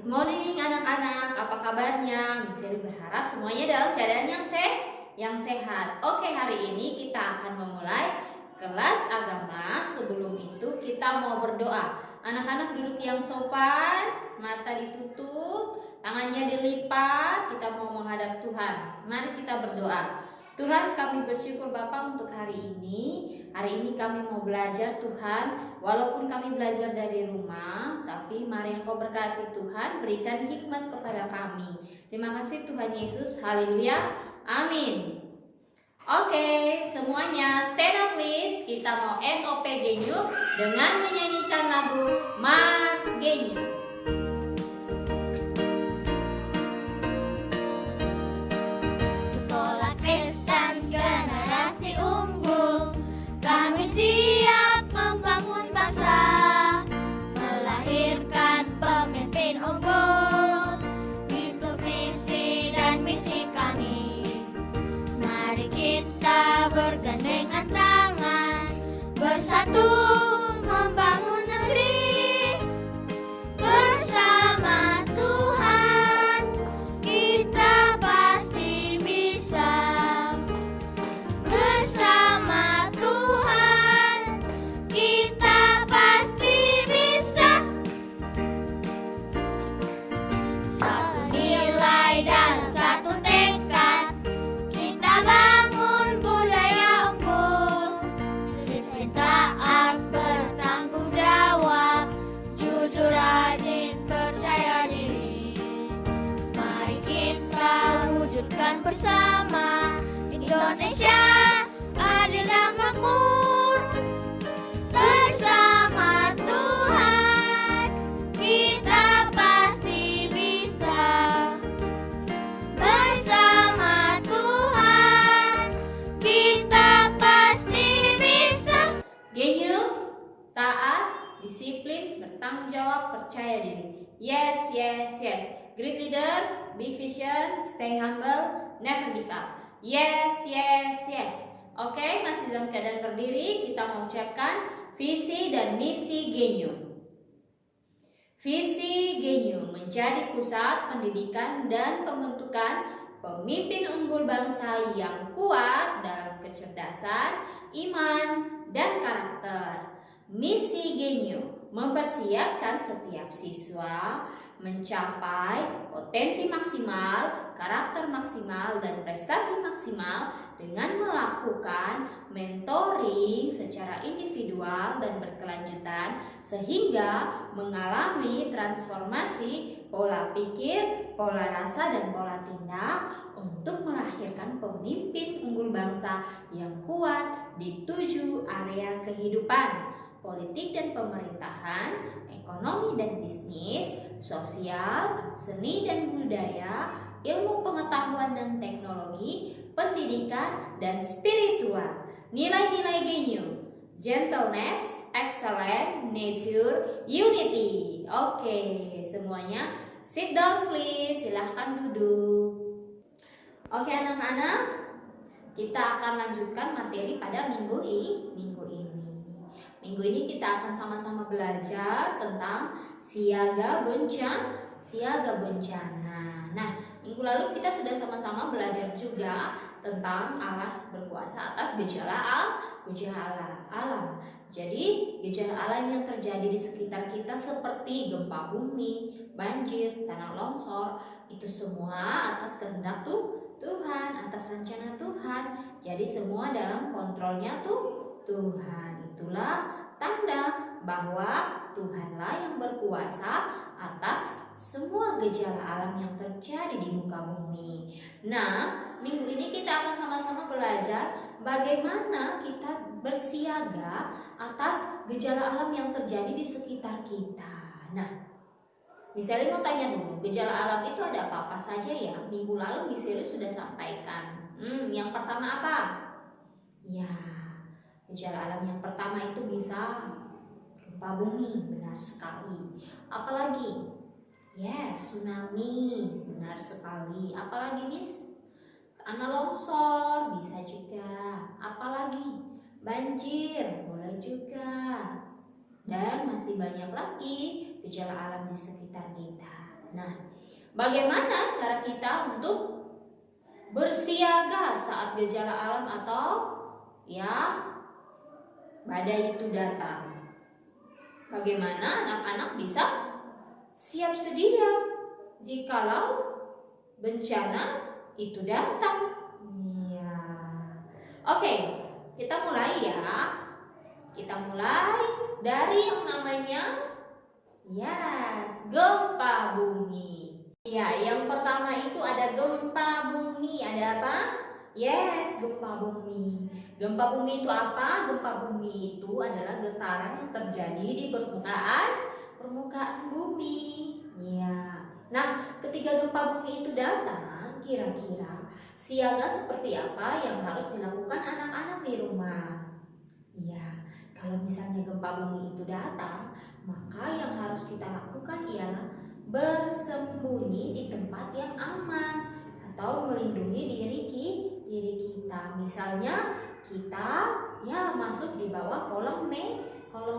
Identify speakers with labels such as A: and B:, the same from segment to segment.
A: Morning anak-anak, apa kabarnya? Miss Sally berharap semuanya dalam keadaan yang sehat. Oke, hari ini kita akan memulai kelas agama. Sebelum itu kita mau berdoa. Anak-anak duduk yang sopan, mata ditutup, tangannya dilipat. Kita mau menghadap Tuhan. Mari kita berdoa. Tuhan, kami bersyukur Bapa untuk hari ini. Hari ini kami mau belajar Tuhan. Walaupun kami belajar dari rumah, tapi mari Engkau berkati Tuhan, berikan hikmat kepada kami. Terima kasih Tuhan Yesus. Haleluya. Amin. Oke, semuanya stand up please. Kita mau SOP Genyu dengan menyanyikan lagu Mars Genyu.
B: Sekolah Kristen generasi unggul, kami siap membangun bangsa, melahirkan pemimpin unggul. Itu visi dan misi kami. Mari kita bergandengan tangan, bersatu membangun negeri. Bersama Tuhan kita pasti bisa. Bersama Tuhan kita pasti bisa. Satu nilai dan satu tekad, kita bangun budaya unggul. Disiplin, taat, bertanggung jawab, jujur, rajin, percaya diri. Mari kita wujudkan bersama Indonesia adil dan makmur. Bersama Tuhan kita pasti bisa. Bersama Tuhan kita pasti bisa.
A: Genyu, taat, disiplin, bertanggung jawab, percaya diri. Yes, yes, yes. Great leader, big vision, stay humble, never give up. Yes, yes, yes. Oke, masih dalam keadaan berdiri, kita mengucapkan visi dan misi Genyu. Visi Genyu menjadi pusat pendidikan dan pembentukan pemimpin unggul bangsa yang kuat dalam kecerdasan, iman, dan karakter. Misi Genyu mempersiapkan setiap siswa mencapai potensi maksimal, karakter maksimal, dan prestasi maksimal dengan melakukan mentoring secara individual dan berkelanjutan sehingga mengalami transformasi pola pikir, pola rasa, dan pola tindak untuk melahirkan pemimpin unggul bangsa yang kuat di 7 area kehidupan: politik dan pemerintahan, ekonomi dan bisnis, sosial, seni dan budaya, ilmu pengetahuan dan teknologi, pendidikan, dan spiritual. Nilai-nilai Genyu: gentleness, excellence, nature, unity. Oke, semuanya sit down please, silahkan duduk. Oke anak-anak, kita akan lanjutkan materi pada minggu ini. Minggu ini kita akan sama-sama belajar tentang siaga bencana. Nah, minggu lalu kita sudah sama-sama belajar juga tentang Allah berkuasa atas gejala alam. Jadi, gejala alam yang terjadi di sekitar kita seperti gempa bumi, banjir, tanah longsor, itu semua atas kehendak Tuhan, atas rencana Tuhan. Jadi semua dalam kontrolnya Tuhan. Itulah tanda bahwa Tuhanlah yang berkuasa atas semua gejala alam yang terjadi di muka bumi. Nah, minggu ini kita akan sama-sama belajar bagaimana kita bersiaga atas gejala alam yang terjadi di sekitar kita. Nah, misalnya mau tanya dulu, gejala alam itu ada apa-apa saja ya? Minggu lalu misalnya sudah sampaikan. Yang pertama apa? Ya, gejala alam yang pertama itu bisa gempa bumi, benar sekali. Apalagi? Yes, tsunami, benar sekali. Apalagi Miss? Tanah longsor, bisa juga. Apalagi? Banjir, boleh juga. Dan masih banyak lagi gejala alam di sekitar kita. Nah, bagaimana cara kita untuk bersiaga saat gejala alam atau ya badai itu datang? Bagaimana anak-anak bisa siap sedia jikalau bencana itu datang? Ya. Oke, kita mulai ya. Kita mulai dari yang namanya gempa bumi. Ya, yang pertama itu ada gempa bumi. Ada apa? Gempa bumi. Gempa bumi itu apa? Gempa bumi itu adalah getaran yang terjadi di permukaan bumi. Ya. Nah, ketika gempa bumi itu datang, kira-kira siaga seperti apa yang harus dilakukan anak-anak di rumah? Ya, kalau misalnya gempa bumi itu datang, maka yang harus kita lakukan ialah bersembunyi di tempat yang aman atau melindungi diri kita. Misalnya kita ya masuk di bawah kolong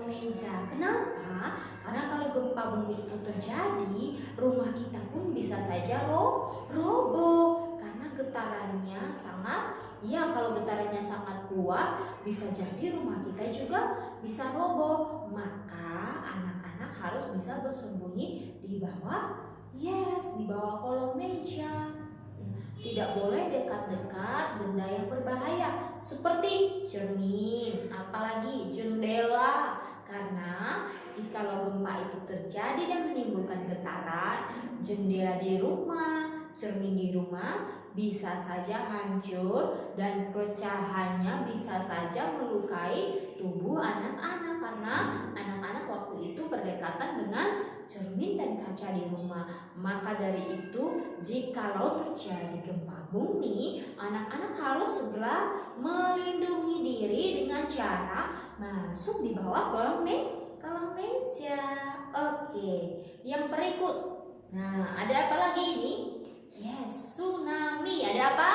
A: meja. Kenapa? Karena kalau gempa bumi itu terjadi, rumah kita pun bisa saja roboh karena getarannya kalau getarannya sangat kuat, bisa jadi rumah kita juga bisa roboh. Maka anak-anak harus bisa bersembunyi di bawah kolong meja. Tidak boleh dekat-dekat benda yang berbahaya seperti cermin, apalagi jendela. Karena jikalau gempa itu terjadi dan menimbulkan getaran, jendela di rumah, cermin di rumah bisa saja hancur dan pecahannya bisa saja melukai tubuh anak-anak karena anak-anak waktu itu berdekatan dengan cermin dan kaca di rumah. Maka dari itu, jikalau terjadi gempa bumi, anak-anak harus segera melindungi diri dengan cara masuk di bawah kolong meja. Oke, yang berikut. Nah, ada apa lagi ini? Tsunami. Ada apa?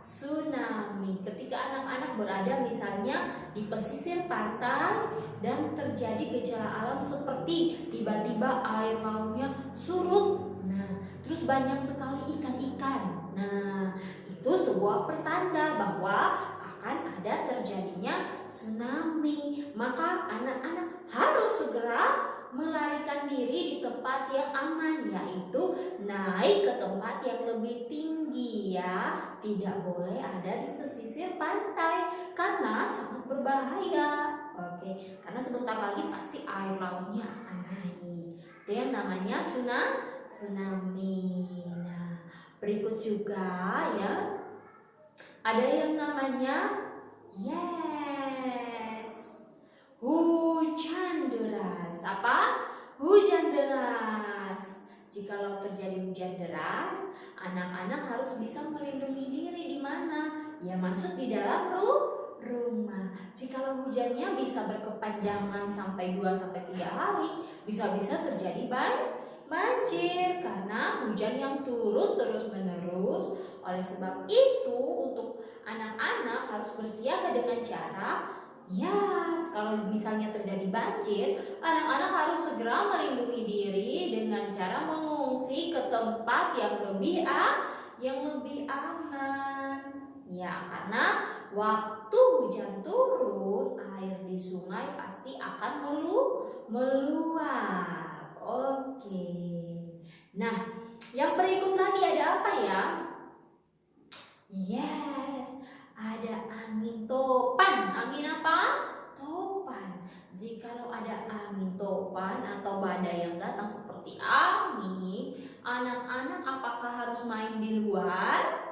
A: Tsunami. Ketika anak-anak berada misalnya di pesisir pantai dan terjadi gejala alam seperti tiba-tiba air lautnya surut. Nah, terus banyak sekali ikan-ikan. Nah, itu sebuah pertanda bahwa akan ada terjadinya tsunami. Maka anak-anak harus segera melarikan diri di tempat yang aman, yaitu naik ke tempat yang lebih tinggi ya. Tidak boleh ada di pesisir pantai karena sangat berbahaya. Oke, karena sebentar lagi pasti air lautnya akan naik. Itu yang namanya tsunami. Nah, berikut juga ya, ada yang namanya hujan deras. Apa? Hujan deras. Jikalau terjadi hujan deras, anak-anak harus bisa melindungi diri di mana? Ya, masuk di dalam rumah. Jikalau hujannya bisa berkepanjangan sampai 2-3 hari, bisa-bisa terjadi banjir karena hujan yang turun terus-menerus. Oleh sebab itu, untuk anak-anak harus bersiaga dengan cara kalau misalnya terjadi banjir, anak-anak harus segera melindungi diri dengan cara mengungsi ke tempat yang lebih aman. Ya, karena waktu hujan turun, air di sungai pasti akan meluap. Oke. Nah, yang berikut lagi ada apa ya? Ada angin topan. Angin apa? Topan. Jikalau ada angin topan atau badai yang datang seperti angin, anak-anak apakah harus main di luar?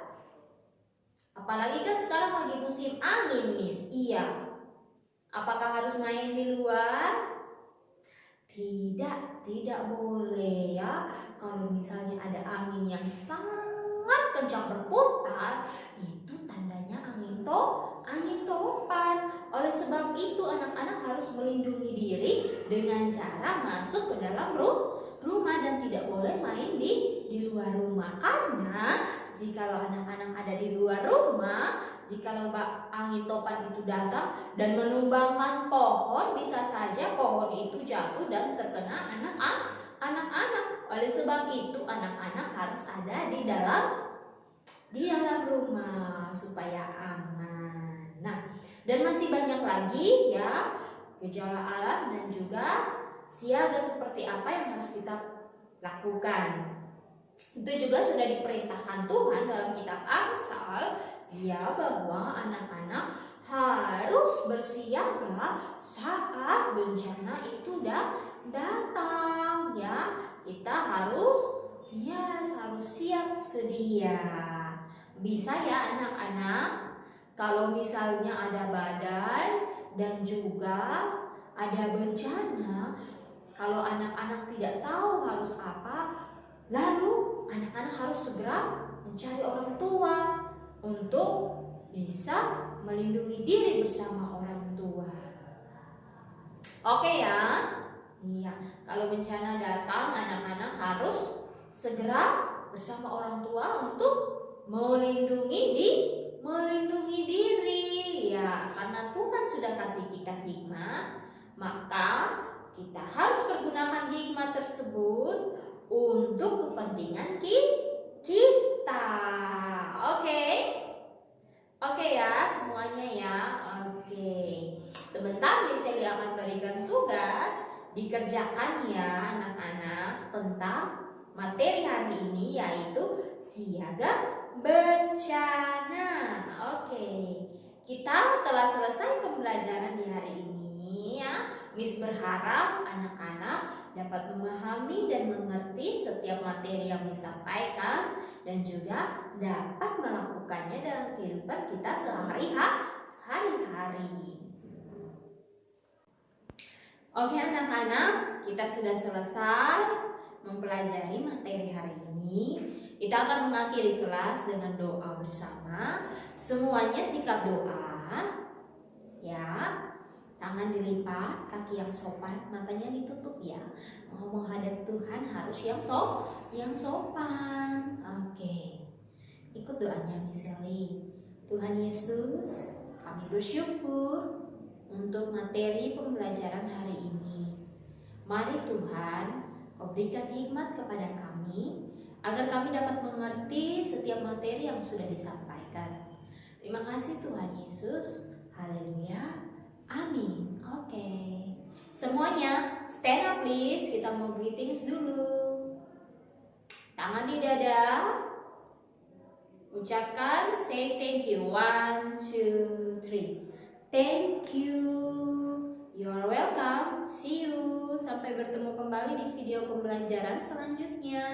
A: Apalagi kan sekarang lagi musim angin, Miss. Iya. Apakah harus main di luar? Tidak boleh ya. Kalau misalnya ada angin yang sangat kencang berputar, itu tandanya angin topan. Oleh sebab itu anak-anak harus melindungi diri dengan cara masuk ke dalam rumah dan tidak boleh main di luar rumah. Karena jikalau anak-anak ada di luar rumah, jikalau angin topan itu datang dan menumbangkan pohon, bisa saja pohon itu jatuh dan terkena anak-anak. Oleh Oleh sebab itu anak-anak harus ada di dalam rumah supaya aman. Nah, dan masih banyak lagi ya gejala alam dan juga siaga seperti apa yang harus kita lakukan. Itu juga sudah diperintahkan Tuhan dalam kitab Amsal ya, bahwa anak-anak harus bersiaga saat bencana itu datang ya. Kita harus siap sedia. Bisa ya anak-anak, kalau misalnya ada badai dan juga ada bencana, kalau anak-anak tidak tahu harus apa, lalu anak-anak harus segera mencari orang tua untuk bisa melindungi diri bersama orang tua. Oke ya? Iya, kalau bencana datang anak-anak harus segera bersama orang tua untuk melindungi diri ya, karena Tuhan sudah kasih kita hikmat, maka kita harus pergunakan hikmat tersebut untuk kepentingan kita. Oke ya semuanya ya. Oke. Sebentar Miss Sally akan berikan tugas dikerjakan ya anak-anak tentang materi hari ini, yaitu siaga bencana. Oke. Kita telah selesai pembelajaran di hari ini ya. Miss berharap anak-anak dapat memahami dan mengerti setiap materi yang disampaikan dan juga dapat melakukannya dalam kehidupan kita sehari-hari. Oke anak-anak, kita sudah selesai mempelajari materi hari ini. Kita akan mengakhiri kelas dengan doa bersama. Semuanya sikap doa ya. Tangan dilipat, kaki yang sopan, matanya ditutup ya. Mau menghadap Tuhan harus yang sopan. Oke. Ikut doanya Miss Sally. Tuhan Yesus, kami bersyukur untuk materi pembelajaran hari ini. Mari Tuhan, Kau berikan hikmat kepada kami agar kami dapat mengerti setiap materi yang sudah disampaikan. Terima kasih Tuhan Yesus. Haleluya. Amin. Oke. Semuanya stand up please. Kita mau greetings dulu. Tangan di dada. Ucapkan say thank you. 1, 2, 3. Thank you. You are welcome. See you. Sampai bertemu kembali di video pembelajaran selanjutnya.